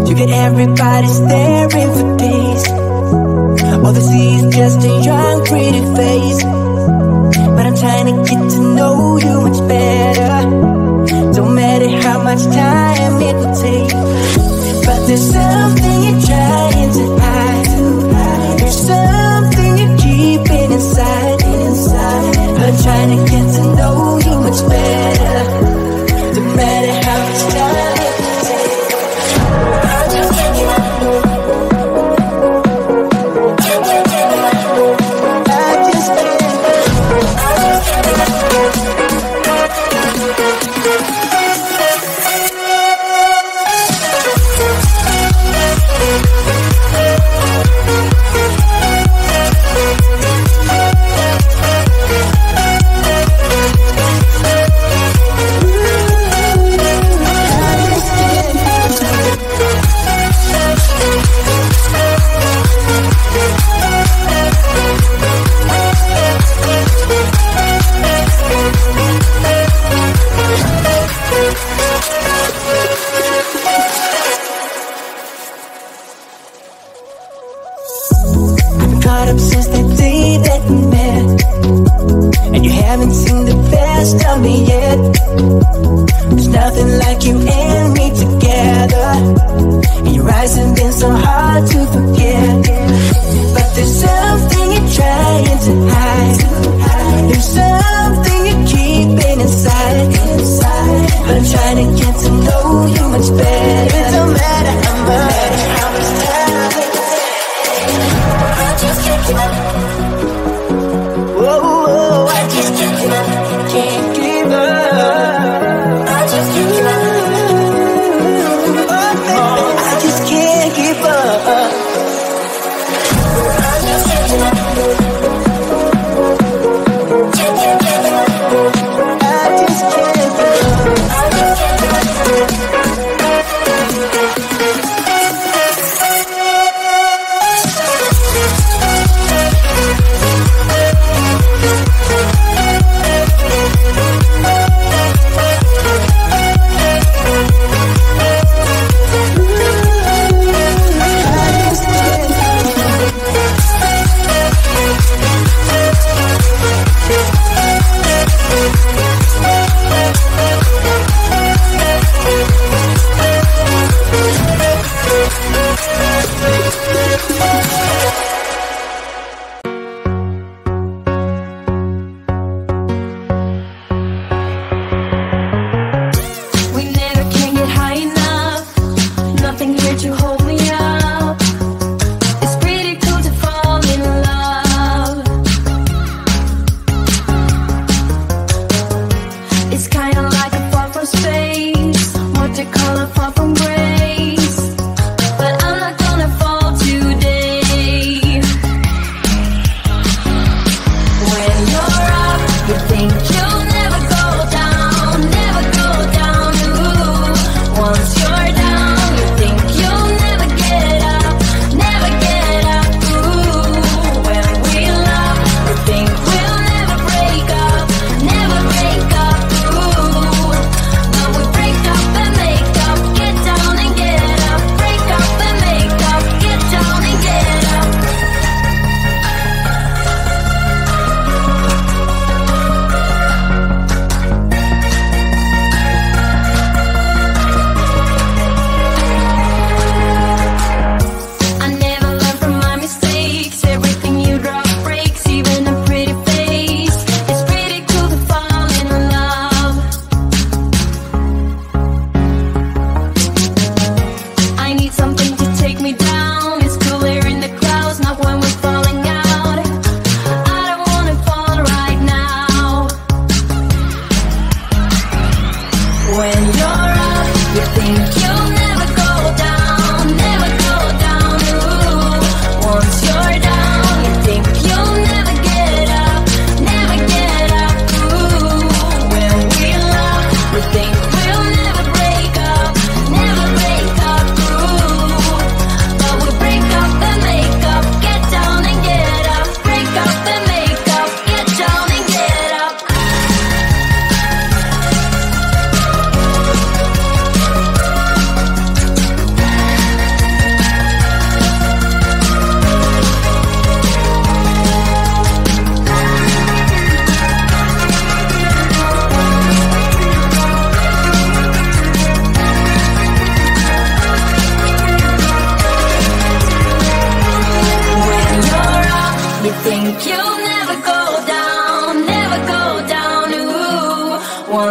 You get everybody staring for days. All they see is just a young, pretty face. But I'm trying to get to know you much better. Don't matter how much time it will take. But there's something you're trying to hide. There's something you're keeping inside. I'm trying to get to know you much better. Don't matter how much time it will take. I just can't give up.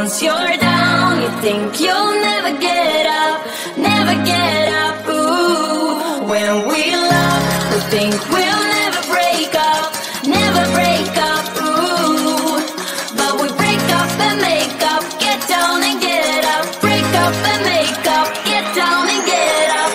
once you're down, you think you'll never get up, never get up. Ooh, when we love, we think we'll never break up, never break up. Ooh, but we break up and make up, get down and get up, break up and make up, get down and get up.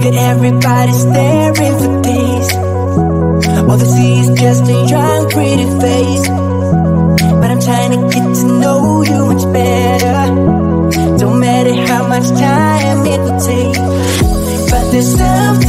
Look at everybody staring for days. All they see is just a young pretty face. But I'm trying to get to know you much better. Don't matter how much time it will take, but there's something